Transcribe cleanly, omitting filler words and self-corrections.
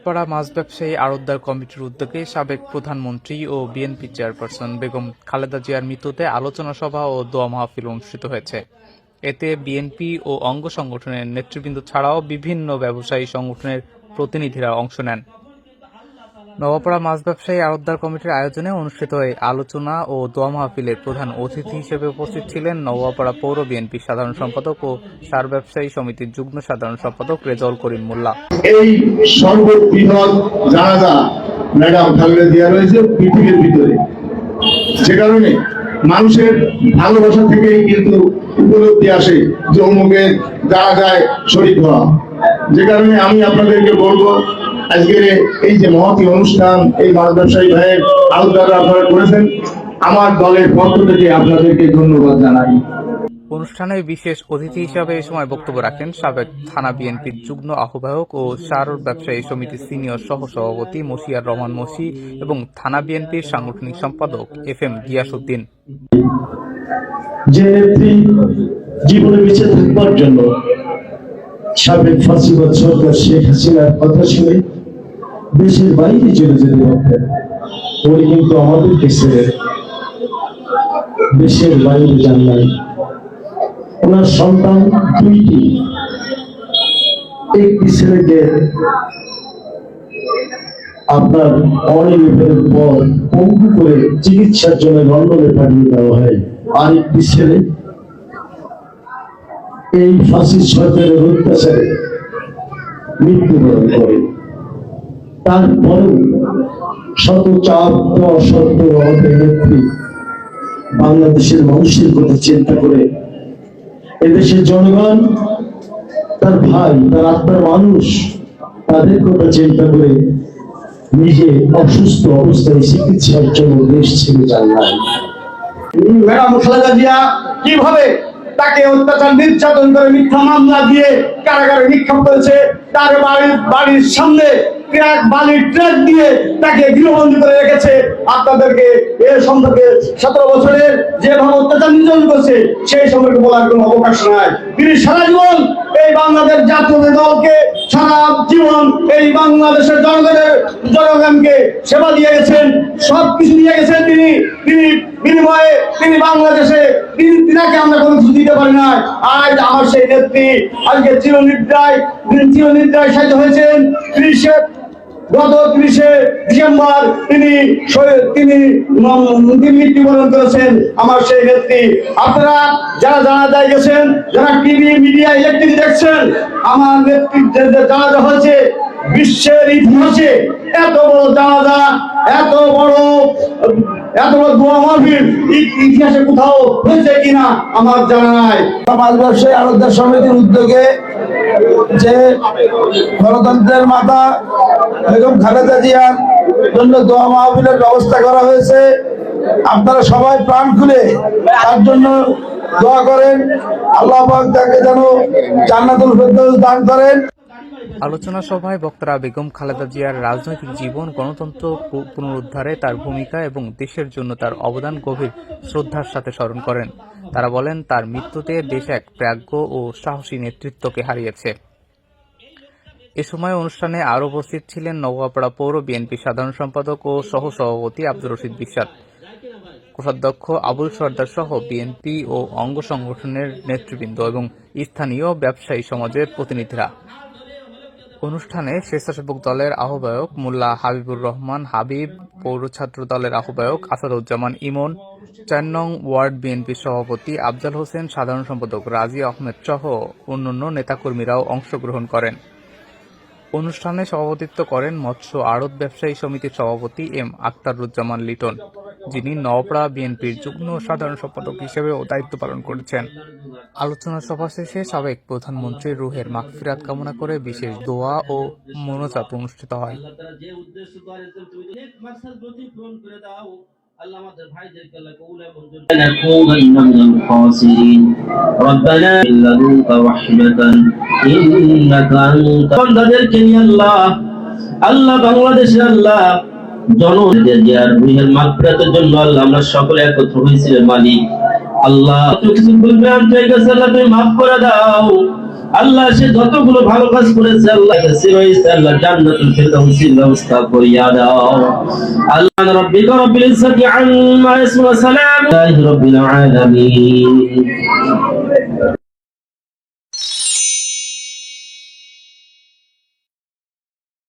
নওয়াপাড়া মাছ ব্যবসায়ী আড়তদার কমিটির উদ্যোগে সাবেক প্রধানমন্ত্রী ও বিএনপি চেয়ারপারসন বেগম খালেদা জিয়ার মৃত্যুতে আলোচনা সভা ও দোয়া মাহফিল অনুষ্ঠিত হয়েছে। এতে বিএনপি ও অঙ্গ সংগঠনের নেতৃবৃন্দ ছাড়াও বিভিন্ন ব্যবসায়ী সংগঠনের প্রতিনিধিরা অংশ নেন। নওয়াপাড়া মাছ ব্যবসায়ী আড়তদার কমিটির আয়োজনে অনুষ্ঠিত এই আলোচনা ও দোয়া মাহফিলের প্রধান অতিথি হিসেবে উপস্থিত ছিলেন নওয়াপাড়া পৌর বিএনপির সাধারণ সম্পাদক ও সার ব্যবসায়ী সমিতির যুগ্ম সাধারণ সম্পাদক রেজাউল করিম মোল্লা। এই সর্ববৃহৎ জানাজা ম্যাডাম খালেদা জিয়া রয়েছে পৃথিবীর ভিতরে, যে কারণে মানুষের ভালোবাসা থেকেই কিন্তু উপলব্ধি আসে যে অমুকের জানাজায় শরীক হওয়া। যে কারণে আমি আপনাদেরকে বলবো, আজকের এই যে মহতী অনুষ্ঠান এই মাছ ব্যবসায়ী ভাইয়ের আলোচনা আপনারা করেছেন, আমার দলের পক্ষ থেকে আপনাদেরকে ধন্যবাদ জানাই। অনুষ্ঠানে বিশেষ অতিথি হিসাবে এ সময় বক্তব্য রাখেন সাবেক থানা বিএনপির যুগ্ম আহ্বায়ক ও সার ব্যবসায়ী সমিতির সিনিয়র সহসভাপতি মশিয়ার রহমান মশি এবং থানা বিএনপির সাংগঠনিক সম্পাদক FM গিয়াসউদ্দিন। যে নেত্রী জীবনে বেঁচে থাকবার জন্য সাবেক ফাঁসিবাদ সরকার শেখ হাসিনার কথা শুনে দেশের বাইরে চলে যেতে পারতেন, উনি কিন্তু আমাদেরকে ছেড়ে দেশের বাইরে যান নাই। ওনার সন্তান দুইটি, একটি ছেলেকে আপনার অনিলের পর পঙ্গু করে চিকিৎসার জন্য লন্ডনে পাঠিয়ে দেওয়া হয়, আরেকটি ছেলে এই ফাঁসির সরকারের অত্যাচারে মৃত্যুবরণ করে। তারপরেও শত চাপ দেওয়া সত্ত্বেও আমাদের নেত্রী বাংলাদেশের মানুষের কথা চিন্তা করে, এদেশের জনগণ, তার ভাই, তার আত্মার মানুষ, তাদের কথা চিন্তা করে নিজে অসুস্থ অবস্থায় চিকিৎসার জন্য দেশ ছেড়ে যান নাই। ম্যাডাম খালেদা জিয়া কিভাবে তাকে অত্যাচার নির্যাতন করে মিথ্যা মামলা দিয়ে কারাগারে নিক্ষেপ করেছে, তার বাড়ির সামনে বালির ট্রাক দিয়ে তাকে গৃহবন্দী করে রেখেছে। আপনাদেরকে এর সম্পর্কে 17 বছরের যেভাবে অত্যাচার নির্যাতন করছে সেই সম্পর্কে বলার কোনো অবকাশ নাই। তিনি সারা জীবন এই বাংলাদেশ জাতীয় দলকে, সারা জীবন এই বাংলাদেশের জনগণকে সেবা দিয়ে গেছেন, সবকিছু দিয়ে গেছেন। তিনি বিনিময়ে তিনি বাংলাদেশে তিনাকে আমরা কোনো কিছু দিতে পারি না। আজ আমার সেই নেত্রী আজকে চিরনিদ্রায় শায়িত হয়েছেন। গত 30শে ডিসেম্বর তিনি মৃত্যুবরণ করেছেন আমার সেই নেত্রী। আপনারা যারা জানাজায় গেছেন, যারা টিভি মিডিয়া ইলেকট্রিক দেখছেন, আমার নেতৃত্বের জানাজা হয়েছে বিশ্বের ইতিহাসে এত বড় জানাজা, এত বড় দোয়া মাহফিল ইতিহাসে কোথাও হয়েছে কিনা আমার জানা নাই। মাছ ব্যবসায়ী আড়তদার সমিতির উদ্যোগে যে গণতন্ত্রের মাতা বেগম খালেদা জিয়ার জন্য দোয়া মাহফিলের ব্যবস্থা করা হয়েছে। আপনারা সবাই প্রাণ খুলে তার জন্য দোয়া করেন, আল্লাহ পাক তাকে যেন জান্নাতুল ফেরদৌস দান করেন। আলোচনা সভায় বক্তারা বেগম খালেদা জিয়ার রাজনৈতিক জীবন, গণতন্ত্র পুনরুদ্ধারে তার ভূমিকা এবং দেশের জন্য তার অবদান গভীর শ্রদ্ধার সাথে স্মরণ করেন। তারা বলেন, তার মৃত্যুতে দেশ এক প্রাজ্ঞ ও সাহসী নেতৃত্বকে হারিয়েছে। এ সময় অনুষ্ঠানে আরও উপস্থিত ছিলেন নওয়াপাড়া পৌর বিএনপি সাধারণ সম্পাদক ও সহসভাপতি আব্দুর রশিদ বিশ্বাস, কোষাধ্যক্ষ আবুল সরদার সহ বিএনপি ও অঙ্গ সংগঠনের নেতৃবৃন্দ এবং স্থানীয় ব্যবসায়ী সমাজের প্রতিনিধিরা। অনুষ্ঠানে স্বেচ্ছাসেবক দলের আহ্বায়ক মোল্লা হাবিবুর রহমান হাবিব, পৌর ছাত্র দলের আহ্বায়ক আসাদুজ্জামান ইমন, 4 নং ওয়ার্ড বিএনপির সভাপতি আফজাল হোসেন, সাধারণ সম্পাদক রাজি আহমেদ সহ অন্যান্য নেতাকর্মীরাও অংশগ্রহণ করেন। অনুষ্ঠানে সভাপতিত্ব করেন মৎস্য আড়ত ব্যবসায়ী সমিতির সভাপতি M আখতারুজ্জামান লিটন, যিনি নওয়াপাড়া বিএনপির যুগ্ম সাধারণ সম্পাদক হিসেবেও দায়িত্ব পালন করেছেন। আলোচনা সভা শেষে সাবেক প্রধানমন্ত্রীর রুহের মাগফিরাত কামনা করে বিশেষ দোয়া ও মোনাজাত অনুষ্ঠিত হয়। আল্লাহ বাংলাদেশের আল্লাহ রুহের মাগফিরাতের জন্য আল্লাহ আমরা সকলে একত্র হয়েছিলেন। মালিক আল্লাহ কিছু ভুল ভ্রান্তি হয়ে গেছে, আল্লাহ তুমি মাফ করে দাও। আল্লাহ সে যতগুলো ভালো কাজ করেছে আল্লাহ সিরাইতে আল্লাহ জান্নাতুল ফিরদাউসের ব্যবস্থা করিয়া দাও। আল্লাহ রাব্বিকা রাব্বিল ইজ্জাতি আম্মা ইয়াসিফুন, সালামুন আলাইহি রাব্বিল আলামিন।